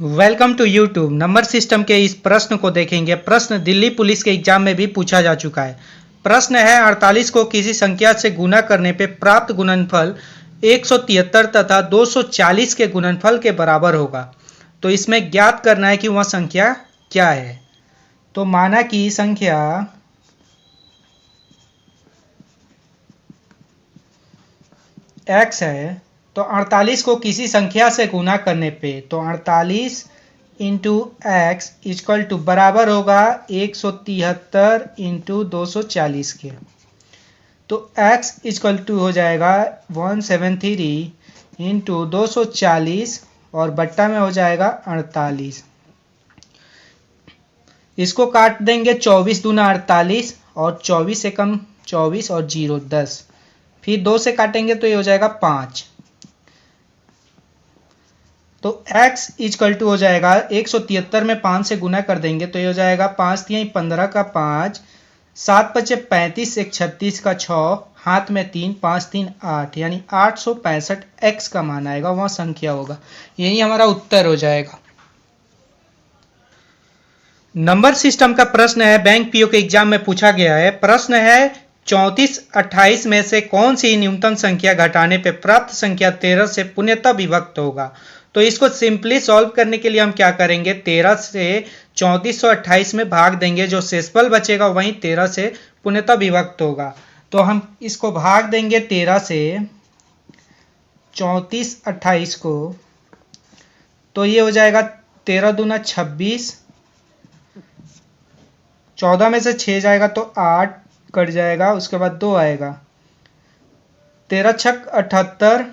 Welcome to YouTube. Number system के इस प्रश्न को देखेंगे। प्रश्न दिल्ली पुलिस के एग्जाम में भी पूछा जा चुका है। प्रश्न है 48 को किसी संख्या से गुना करने पे प्राप्त गुणनफल 173 तथा 240 के गुणनफल के बराबर होगा। तो इसमें ज्ञात करना है कि वह संख्या क्या है। तो माना कि संख्या x है, तो 48 को किसी संख्या से गुना करने पे तो 48 इंटू एक्स इक्वल टू बराबर होगा 173 इंटू 240 के। तो x इक्वल टू हो जाएगा 173 इंटू 240 और बट्टा में हो जाएगा 48। इसको काट देंगे 24 दूना 48 और 24 से कम 24 और 0 10, फिर 2 से काटेंगे तो ये हो जाएगा 5। तो x इक्वल टू हो जाएगा 173 में 5 से गुना कर देंगे तो ये हो जाएगा 5 तिहाई 15 का 5, 7 पचे 35, 1 36 का 6, हाथ में 3, 5 3 8, यानी 865 x का मान आएगा, वह संख्या होगा। यही हमारा उत्तर हो जाएगा। नंबर सिस्टम का प्रश्न है, बैंक पीओ के एग्जाम में पूछा गया है। प्रश्न है 34 28 में से कौन सी न्यूनतम संख्या घटाने पे प्राप्त संख्या 13 से पूर्णतः विभक्त होगा। तो इसको सिंपली सॉल्व करने के लिए हम क्या करेंगे, 13 से 3428 में भाग देंगे, जो शेषफल बचेगा वही 13 से पूर्णतः विभक्त होगा। तो हम इसको भाग देंगे 13 से 34 28 को, तो ये हो जाएगा 13 दूना 26, 14 में से 6 जाएगा तो 8 कट जाएगा, उसके बाद 2 आएगा, 13 छक 78,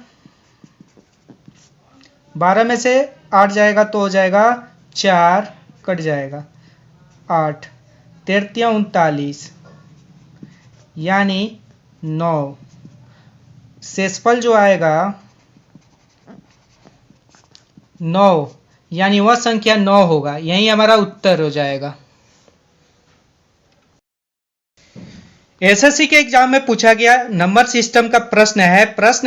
12 में से 8 जाएगा तो हो जाएगा 4 कट जाएगा 8, 13 39 यानी 9। शेषफल जो आएगा 9, यानी वह संख्या 9 होगा। यही हमारा उत्तर हो जाएगा। एसएससी के एग्जाम में पूछा गया नंबर सिस्टम का प्रश्न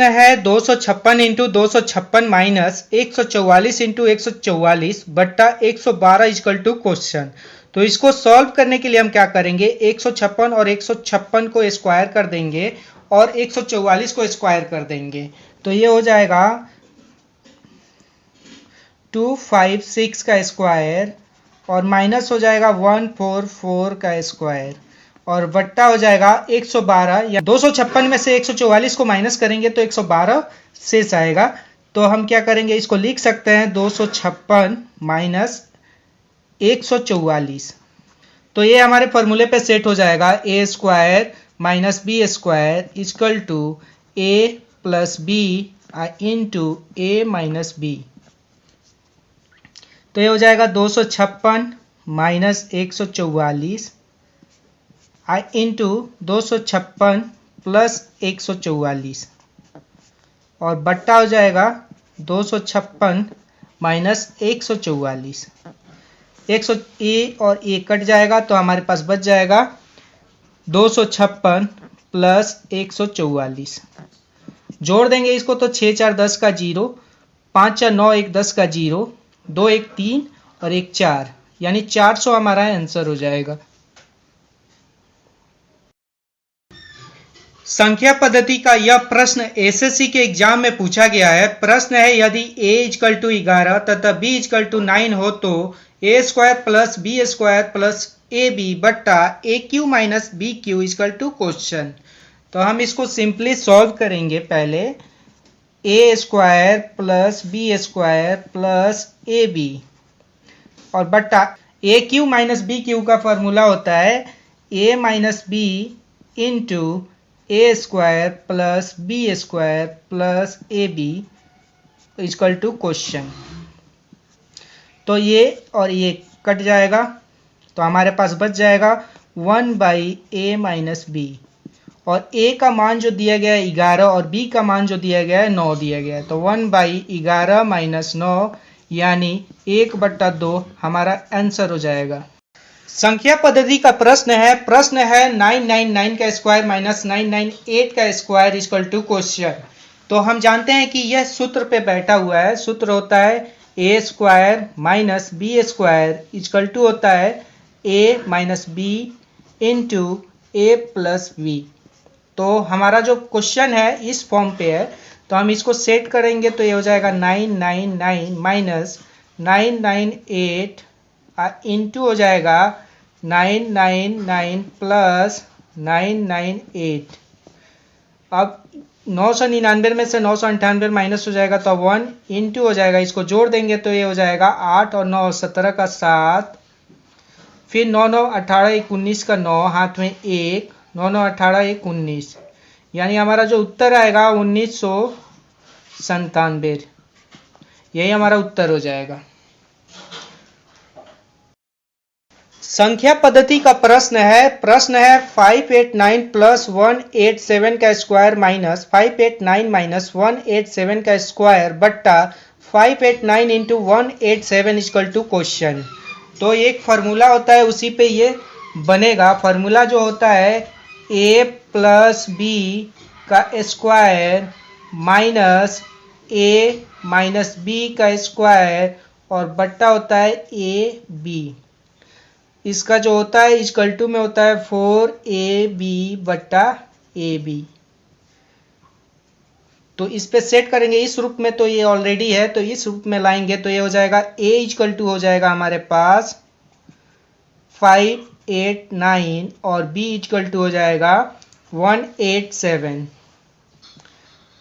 है 256 इंटू 256 माइनस 144 इंटू 144 बट्टा 112 इक्वल टू क्वेश्चन। तो इसको सॉल्व करने के लिए हम क्या करेंगे, 156 और 156 को स्क्वायर कर देंगे और 144 को स्क्वायर कर देंगे, तो ये हो जाएगा 256 का स्क्वायर और माइनस हो जाएगा 144 का स्क्वायर और बट्टा हो जाएगा 112, या 256 में से 144 को माइनस करेंगे तो 112 शेष आएगा। तो हम क्या करेंगे, इसको लिख सकते हैं 256 माइनस 144। तो ये हमारे फॉर्मूले पे सेट हो जाएगा, A square minus B square equal to A plus B into A minus B. तो ये हो जाएगा 256 माइनस 144 इंटू 256 प्लस 144 और बट्टा हो जाएगा 256 माइनस 144। 100 ए और ए कट जाएगा तो हमारे पास बच जाएगा 256 प्लस 144। जोड़ देंगे इसको तो 6 4 10 का 0, 5 4 9 1 10 का 0, 2 1 3 और 1 4, यानी 400 हमारा आंसर हो जाएगा। संख्या पद्धति का यह प्रश्न एसएससी के एग्जाम में पूछा गया है। प्रश्न है, यदि a इक्वल टू 11 तथा b इक्वल टू 9 हो तो a square plus B square plus A B बट्टा A Q minus B Q equal to question. तो हम इसको सिंपली सॉल्व करेंगे। पहले a square plus B square plus A B और बट्टा A Q minus B Q का formula होता है a minus B into A square plus B square plus A B equal to question. तो ये और ये कट जाएगा तो हमारे पास बच जाएगा 1 बाई ए माइनस बी, और a का मान जो दिया गया है 11 और b का मान जो दिया गया है 9 दिया गया है, तो 1 बाई 11 माइनस 9 यानी 1/2 हमारा आंसर हो जाएगा। संख्या पद्धति का प्रश्न है 999 का स्क्वायर माइनस 998 का स्क्वायर इक्वल टू क्वेश्चन। तो हम जानते हैं कि यह सूत्र पे बैठा हुआ है। सूत्र होता है A square minus B square equal to होता है A minus B into A plus B. तो हमारा जो क्वेश्चन है इस फॉर्म पे है, तो हम इसको सेट करेंगे तो ये हो जाएगा 999 माइनस 998 इंटू हो जाएगा 999 प्लस 998। अब 999 में से 998 माइनस हो जाएगा तो 1 इंटू हो जाएगा, इसको जोड़ देंगे तो ये हो जाएगा 8 और 9 17 का 7, फिर 9 9 18 1 19 का 9 हाथ में 1, 9 9 18 1 19, यानी हमारा जो उत्तर आएगा 1997, यही हमारा उत्तर हो जाएगा। संख्या पद्धति का प्रश्न है 589 प्लस 187 का स्क्वायर माइनस 589 माइनस 187 का स्क्वायर बट्टा 589 इंटू 187 इक्वल टू क्वेश्चन। तो एक फार्मूला होता है उसी पे ये बनेगा। फार्मूला जो होता है a प्लस बी का square minus a minus B का स्क्वायर और बट्टा होता है ए बी। इसका जो होता है इक्वल टू में होता है 4ab बट्टा ab। तो इस पे सेट करेंगे इस रूप में, तो ये ऑलरेडी है, तो इस रूप में लाएंगे तो ये हो जाएगा a इक्वल टू हो जाएगा हमारे पास 589 और b इक्वल टू हो जाएगा 187।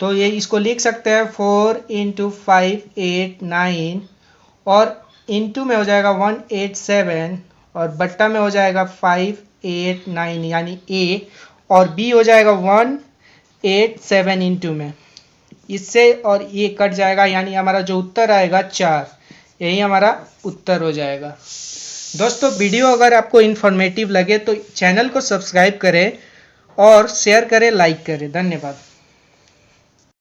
तो ये इसको लिख सकते हैं 4 इंटू 589 और इंटू में हो जाएगा 187 और बट्टा में हो जाएगा 589 यानी a और b हो जाएगा 187 इंटू में, इससे और ये कट जाएगा यानी हमारा जो उत्तर आएगा 4, यही हमारा उत्तर हो जाएगा। दोस्तों वीडियो अगर आपको इन्फॉर्मेटिव लगे तो चैनल को सब्सक्राइब करें और शेयर करें, लाइक करें। धन्यवाद।